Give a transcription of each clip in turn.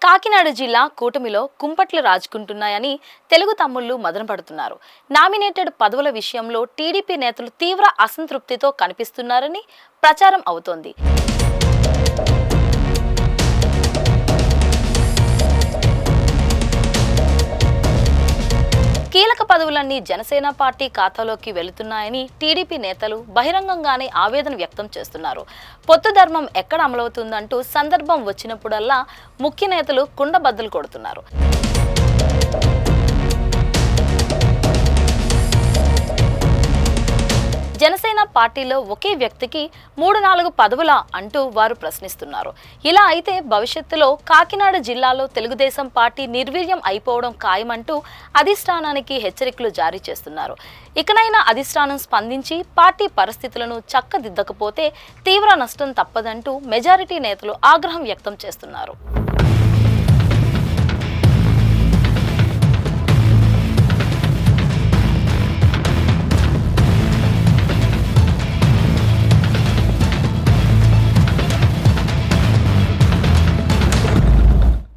కాకినాడ జిల్లా కూటమిలో కుంపట్లు రాజుకుంటున్నాయని తెలుగు తమ్ముళ్లు మదనపడుతున్నారు. నామినేటెడ్ పదవుల విషయంలో టీడీపీ నేతలు తీవ్ర అసంతృప్తితో కనిపిస్తున్నారని ప్రచారం అవుతోంది. కీలక పదవులన్నీ జనసేన పార్టీ ఖాతాలోకి వెళుతున్నాయని టీడీపీ నేతలు బహిరంగంగానే ఆవేదన వ్యక్తం చేస్తున్నారు. పొత్తు ధర్మం ఎక్కడ అమలవుతుందంటూ సందర్భం వచ్చినప్పుడల్లా ముఖ్య నేతలు కుండబద్దలు కొడుతున్నారు. జనసేన పార్టీలో ఒకే వ్యక్తికి 3-4 పదవులా అంటూ వారు ప్రశ్నిస్తున్నారు. ఇలా అయితే భవిష్యత్తులో కాకినాడ జిల్లాలో తెలుగుదేశం పార్టీ నిర్వీర్యం అయిపోవడం ఖాయమంటూ అధిష్టానానికి హెచ్చరికలు జారీ చేస్తున్నారు. ఇకనైనా అధిష్టానం స్పందించి పార్టీ పరిస్థితులను చక్కదిద్దకపోతే తీవ్ర నష్టం తప్పదంటూ మెజారిటీ నేతలు ఆగ్రహం వ్యక్తం చేస్తున్నారు.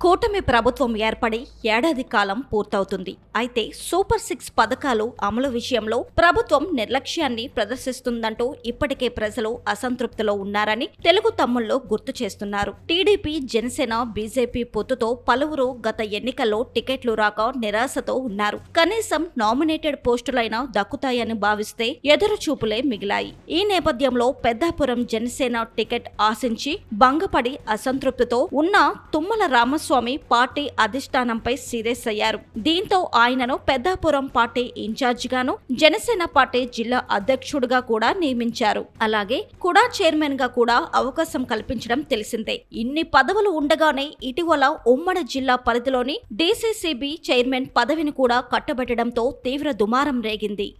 కూటమి ప్రభుత్వం ఏర్పడి ఏడాది కాలం పూర్తవుతుంది. అయితే సూపర్ 6 పథకాలు అమలు విషయంలో ప్రభుత్వం నిర్లక్ష్యాన్ని ప్రదర్శిస్తుందంటూ ఇప్పటికే ప్రజలు అసంతృప్తిలో ఉన్నారని తెలుగు తమ్ముళ్లు గుర్తు చేస్తున్నారు. టీడీపీ, జనసేన, బీజేపీ పొత్తుతో పలువురు గత ఎన్నికల్లో టికెట్లు రాక నిరాశతో ఉన్నారు. కనీసం నామినేటెడ్ పోస్టులైనా దక్కుతాయని భావిస్తే ఎదురుచూపులే మిగిలాయి. ఈ నేపథ్యంలో పెద్దాపురం జనసేన టికెట్ ఆశించి భంగపడి అసంతృప్తితో ఉన్న తుమ్మల రామస్వామి పార్టీ అధిష్టానంపై సీరియస్ అయ్యారు. దీంతో ఆయనను పెద్దాపురం పార్టీ ఇన్ఛార్జిగాను, జనసేన పార్టీ జిల్లా అధ్యక్షుడిగా కూడా నియమించారు. అలాగే కుడా చైర్మన్ గా కూడా అవకాశం కల్పించడం తెలిసిందే. ఇన్ని పదవులు ఉండగానే ఇటీవల ఉమ్మడి జిల్లా పరిధిలోని డీసీసీబీ చైర్మన్ పదవిని కూడా కట్టబెట్టడంతో తీవ్ర దుమారం రేగింది.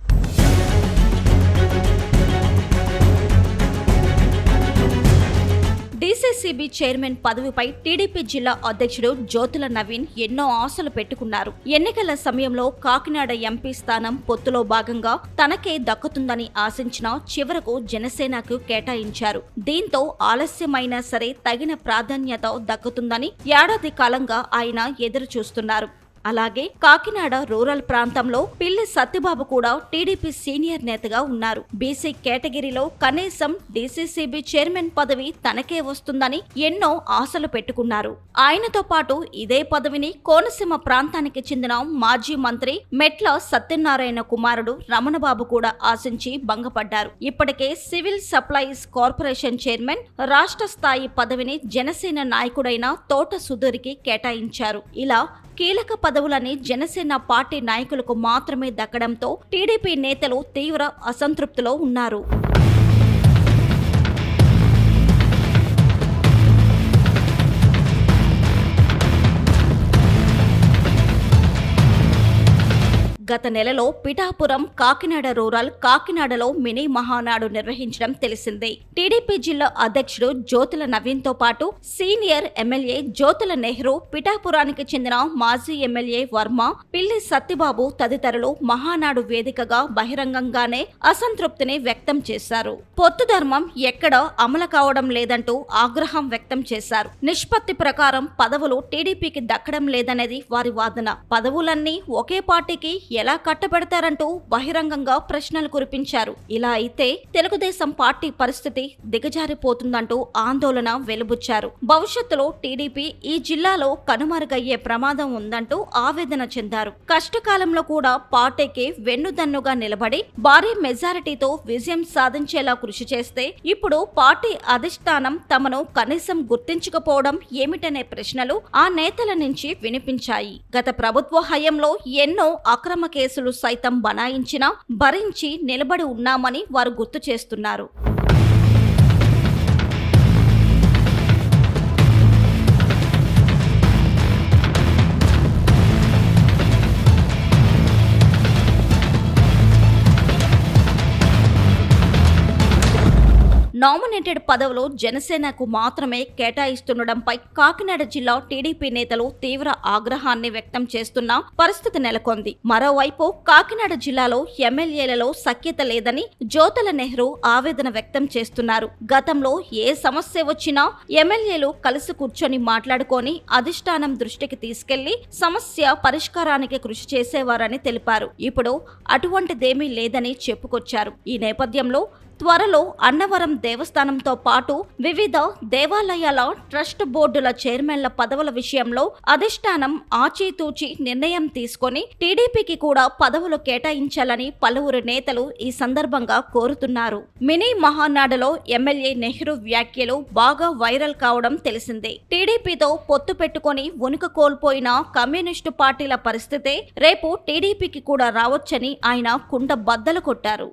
డీసీసీబీ చైర్మన్ పదవిపై టీడీపీ జిల్లా అధ్యక్షుడు జ్యోతుల నవీన్ ఎన్నో ఆశలు పెట్టుకున్నారు. ఎన్నికల సమయంలో కాకినాడ ఎంపీ స్థానం పొత్తులో భాగంగా తనకే దక్కుతుందని ఆశించిన చివరకు జనసేనకు కేటాయించారు. దీంతో ఆలస్యమైనా సరే తగిన ప్రాధాన్యత దక్కుతుందని ఏడాది కాలంగా ఆయన ఎదురు చూస్తున్నారు. అలాగే కాకినాడ రూరల్ ప్రాంతంలో పిల్లి సత్యబాబు కూడా టీడీపీ సీనియర్ నేతగా ఉన్నారు. బీసీ కేటగిరీలో కనీసం డీసీసీబీ చైర్మన్ పదవి తనకే వస్తుందని ఎన్నో ఆశలు పెట్టుకున్నారు. ఆయనతో పాటు ఇదే పదవిని కోనసీమ ప్రాంతానికి చెందిన మాజీ మంత్రి మెట్ల సత్యనారాయణ కుమారుడు రమణబాబు కూడా ఆశించి భంగపడ్డారు. ఇప్పటికే సివిల్ సప్లైస్ కార్పొరేషన్ చైర్మన్ రాష్ట్ర స్థాయి పదవిని జనసేన నాయకుడైన తోట సుధీర్కి కేటాయించారు. ఇలా కీలక పదవులని జనసేన పార్టీ నాయకులకు మాత్రమే దక్కడంతో టీడీపీ నేతలు తీవ్ర అసంతృప్తిలో ఉన్నారు. గత నెలలో పిఠాపురం, కాకినాడ రూరల్, కాకినాడలో మినీ మహానాడు నిర్వహించడం తెలిసిందే. టీడీపీ జిల్లా అధ్యక్షుడు జ్యోతుల నవీన్ తో పాటు సీనియర్ ఎమ్మెల్యే జ్యోతుల నెహ్రూ, పిఠాపురానికి చెందిన మాజీ ఎమ్మెల్యే వర్మ, పిల్లి సత్యబాబు తదితరులు మహానాడు వేదికగా బహిరంగంగానే అసంతృప్తిని వ్యక్తం చేశారు. పొత్తు ధర్మం ఎక్కడ అమలు కావడం లేదంటూ ఆగ్రహం వ్యక్తం చేశారు. నిష్పత్తి ప్రకారం పదవులు టీడీపీకి దక్కడం లేదనేది వారి వాదన. పదవులన్నీ ఒకే పార్టీకి ఎలా కట్టబెడతారంటూ బహిరంగంగా ప్రశ్నలు కురిపించారు. ఇలా అయితే తెలుగుదేశం పార్టీ పరిస్థితి దిగజారిపోతుందంటూ ఆందోళన వెలుబుచ్చారు. భవిష్యత్తులో టీడీపీ ఈ జిల్లాలో కనుమరుగయ్యే ప్రమాదం ఉందంటూ ఆవేదన చెందారు. కష్టకాలంలో కూడా పార్టీకి వెన్నుదన్నుగా నిలబడి భారీ మెజారిటీతో విజయం సాధించేలా కృషి చేస్తే ఇప్పుడు పార్టీ అధిష్టానం తమను కనీసం గుర్తించకపోవడం ఏమిటనే ప్రశ్నలు ఆ నేతల నుంచి వినిపించాయి. గత ప్రభుత్వ హయాంలో ఎన్నో అక్రమ కేసులు సైతం బనాయించినా భరించి నిలబడి ఉన్నామని వారు గుర్తు చేస్తున్నారు. నామినేటెడ్ నామినేటెడ్ పదవులు జనసేనకు మాత్రమే కేటాయిస్తుండడంపై కాకినాడ జిల్లా టీడీపీ నేతలు తీవ్ర ఆగ్రహాన్ని వ్యక్తం చేస్తున్న పరిస్థితి నెలకొంది. మరోవైపు కాకినాడ జిల్లాలో ఎమ్మెల్యేలలో సఖ్యత లేదని జ్యోతుల నెహ్రూ ఆవేదన వ్యక్తం చేస్తున్నారు. గతంలో ఏ సమస్య వచ్చినా ఎమ్మెల్యేలు కలిసి కూర్చొని మాట్లాడుకొని అధిష్టానం దృష్టికి తీసుకెళ్లి సమస్య పరిష్కారానికి కృషి చేసేవారని తెలిపారు. ఇప్పుడు అటువంటిదేమీ లేదని చెప్పుకొచ్చారు. ఈ నేపథ్యంలో త్వరలో అన్నవరం దేవస్థానంతో పాటు వివిధ దేవాలయాల ట్రస్ట్ బోర్డుల చైర్మన్ల పదవుల విషయంలో అధిష్టానం ఆచితూచి నిర్ణయం తీసుకొని టీడీపీకి కూడా పదవులు కేటాయించాలని పలువురు నేతలు ఈ సందర్భంగా కోరుతున్నారు. మినీ మహానాడులో ఎమ్మెల్యే నెహ్రూ వ్యాఖ్యలు బాగా వైరల్ కావడం తెలిసిందే. టీడీపీతో పొత్తు పెట్టుకొని ఉనికి కోల్పోయిన కమ్యూనిస్టు పార్టీల పరిస్థితే రేపు టీడీపీకి కూడా రావచ్చని ఆయన కుండ బద్దలు కొట్టారు.